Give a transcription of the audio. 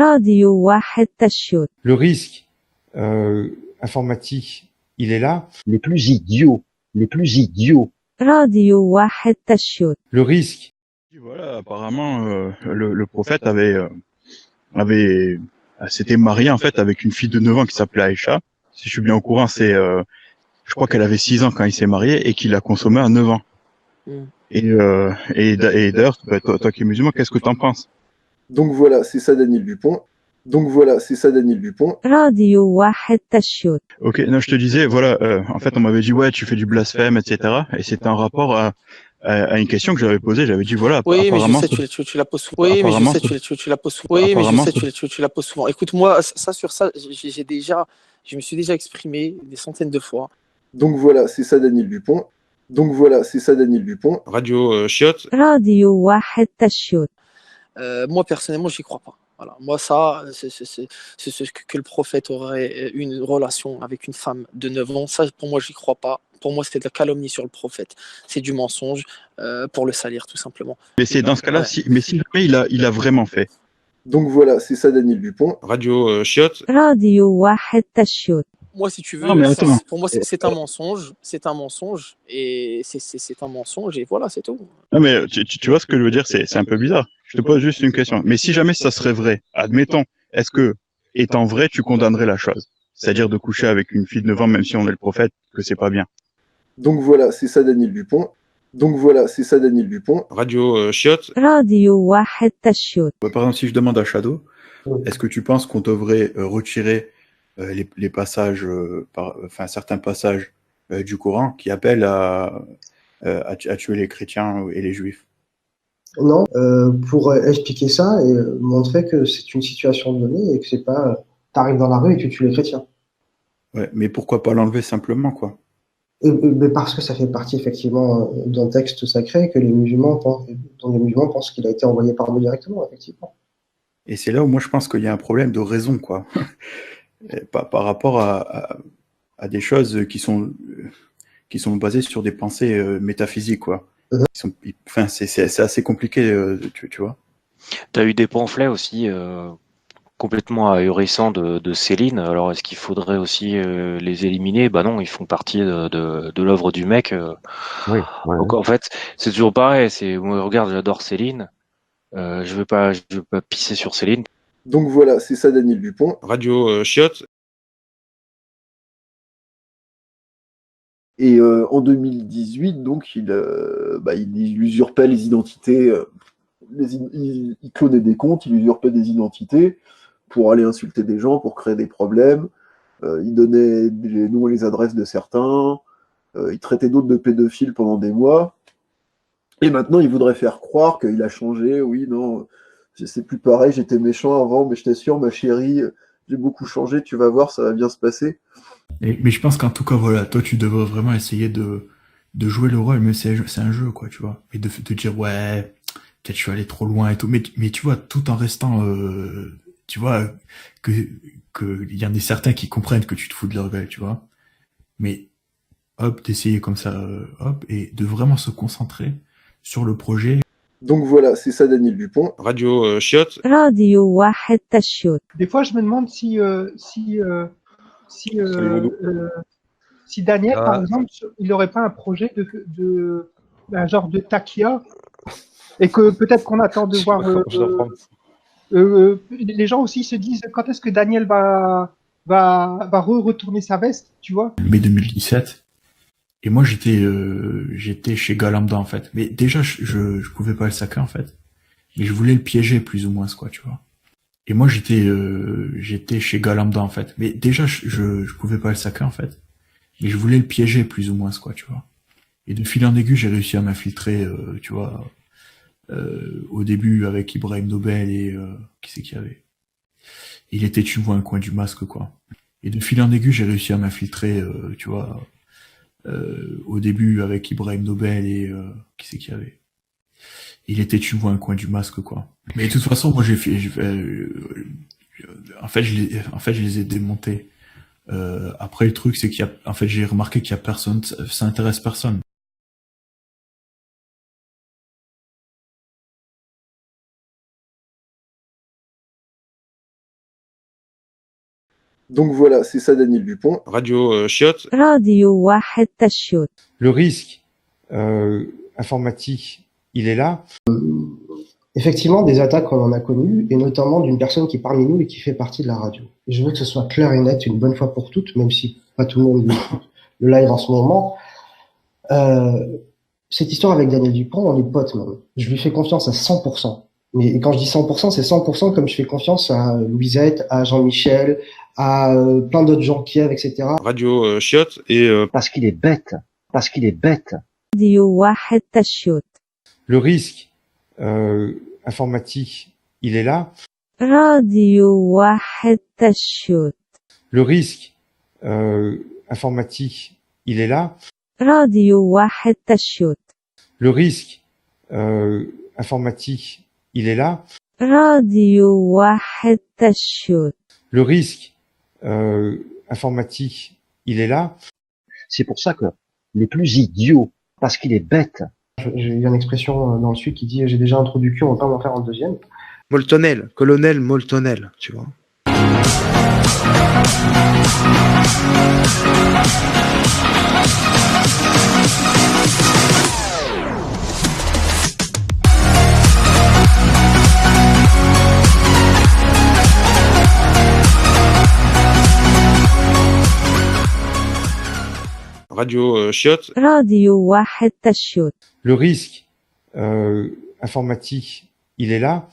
راديو واحد تشيط. Le risque informatique, il est là. Les plus idiots. راديو واحد تشيط. Le risque. Voilà, apparemment, le prophète s'était marié en fait avec une fille de 9 ans qui s'appelait Aïcha. Si je suis bien au courant, je crois qu'elle avait 6 ans quand il s'est marié et qu'il l'a consommé à 9 ans. Et d'ailleurs, toi qui es musulman, qu'est-ce que t'en penses? Donc voilà, c'est ça Daniel Dupont. راديو واحد تشيط. Ok, non, je te disais, voilà, en fait, on m'avait dit, ouais, tu fais du blasphème, etc. Et c'était en rapport à une question que j'avais posée. J'avais dit, voilà, Oui, mais je apparemment, sais, tu la poses souvent. Oui, mais je sais, tu la poses souvent. Oui, mais je sais, tu la poses souvent. Écoute-moi, sur ça, je me suis déjà exprimé des centaines de fois. Donc voilà, c'est ça Daniel Dupont. Radio chiotte. راديو واحد تشيط. Moi, personnellement, j'y crois pas. Voilà. Moi, ça, c'est que le prophète aurait une relation avec une femme de 9 ans. Ça, pour moi, j'y crois pas. Pour moi, c'était de la calomnie sur le prophète. C'est du mensonge pour le salir, tout simplement. mais c'est dans ce cas-là, Ouais. si jamais il a vraiment fait. Donc voilà, c'est ça Daniel Dupont. Radio chiotte. راديو واحد تشيط. Moi, si tu veux, Non, mais attends. pour moi, c'est un mensonge. C'est un mensonge. Et c'est un mensonge. Et voilà, c'est tout. Non, mais tu vois ce que je veux dire, c'est un peu bizarre. Je te pose juste une question. Mais si jamais ça serait vrai, admettons, est-ce que, étant vrai, tu condamnerais la chose? C'est-à-dire de coucher avec une fille de 9 ans, même si on est le prophète, que c'est pas bien. Donc voilà, c'est ça Daniel Dupont. Radio chiotte. راديو واحد تشيط. Par exemple, si je demande à Shadow, est-ce que tu penses qu'on devrait retirer les passages, certains passages du Coran qui appellent à tuer les chrétiens et les juifs? Non, pour expliquer ça et montrer que c'est une situation donnée et que c'est pas t'arrives dans la rue et tu tues les chrétiens. Ouais, mais pourquoi pas l'enlever simplement, quoi? Mais parce que ça fait partie effectivement d'un texte sacré que dont les musulmans pensent qu'il a été envoyé par nous directement, effectivement. Et c'est là où moi je pense qu'il y a un problème de raison, quoi. par rapport à des choses qui sont basées sur des pensées métaphysiques, quoi. C'est assez compliqué, tu vois. T'as eu des pamphlets aussi complètement ahurissants de Céline. Alors est-ce qu'il faudrait aussi les éliminer? Bah non, ils font partie de l'œuvre du mec. Oui. Donc en fait, c'est toujours pareil. Moi, regarde, j'adore Céline. Je veux pas pisser sur Céline. Donc voilà, c'est ça Daniel Dupont. Radio chiotte. Et en 2018, donc, il usurpait les identités, il clonait des comptes, il usurpait des identités pour aller insulter des gens, pour créer des problèmes. Il donnait les noms et les adresses de certains. Il traitait d'autres de pédophiles pendant des mois. Et maintenant, il voudrait faire croire qu'il a changé. Oui, non, c'est plus pareil, j'étais méchant avant, mais je t'assure, ma chérie, j'ai beaucoup changé, tu vas voir, ça va bien se passer. Mais je pense qu'en tout cas, voilà, toi, tu devrais vraiment essayer de jouer le rôle, mais c'est un jeu, quoi, tu vois. Et de dire, ouais, peut-être je suis allé trop loin et tout. Mais tu vois, tout en restant, tu vois, que il y en a certains qui comprennent que tu te fous de leur gueule, tu vois. Mais, hop, d'essayer comme ça, hop, et de vraiment se concentrer sur le projet. Donc voilà, c'est ça Daniel Dupont. Radio chiotte. راديو واحد تشيط. Des fois, je me demande si Daniel, par exemple, il n'aurait pas un projet un genre de taquia et que peut-être qu'on attend de voir. Les gens aussi se disent quand est-ce que Daniel va retourner sa veste, tu vois. Mai 2017. Et moi, j'étais chez Galambda, en fait. Mais déjà, je pouvais pas le saquer, en fait. Mais je voulais le piéger, plus ou moins, quoi, tu vois. Et moi, j'étais chez Galambda, en fait. Mais déjà, je pouvais pas le saquer, en fait. Mais je voulais le piéger, plus ou moins, quoi, tu vois. Et de fil en aiguille, j'ai réussi à m'infiltrer, tu vois, au début avec Ibrahim Nobel et qui c'est qu'il y avait. Il était, tu vois, un coin du masque, quoi. Et de fil en aiguille, j'ai réussi à m'infiltrer, tu vois, au début avec Ibrahim Nobel et qui c'est qu'il y avait. Il était, tu vois, un coin du masque, quoi. Mais de toute façon, moi, en fait, je les ai démontés. Après, le truc, c'est j'ai remarqué qu'il y a personne, ça intéresse personne. Donc voilà, c'est ça Daniel Dupont. Radio chiotte. راديو واحد تشوت. Le risque informatique, il est là. Effectivement, des attaques, on en a connues, et notamment d'une personne qui est parmi nous et qui fait partie de la radio. Et je veux que ce soit clair et net une bonne fois pour toutes, même si pas tout le monde écoute le live en ce moment. Cette histoire avec Daniel Dupont, on est potes même. Je lui fais confiance à 100%. Mais quand je dis 100%, c'est 100% comme je fais confiance à Louisette, à Jean-Michel, à plein d'autres gens Kiev, etc. Radio chiotte et Parce qu'il est bête. Parce qu'il est bête. راديو واحد تشوت. Le risque informatique, il est là. راديو واحد تشوت. Le risque informatique, il est là. راديو واحد تشوت. Le risque informatique, il est là. راديو واحد تشوت. Le risque informatique, il est là. C'est pour ça que les plus idiots, parce qu'il est bête. J'ai une expression dans le sud qui dit « j'ai déjà un trou du cul, on va pas m'en faire un deuxième ». Moltonel, colonel Moltonel, tu vois. Radio chiotte. راديو واحد تشوت. Le risque informatique, il est là.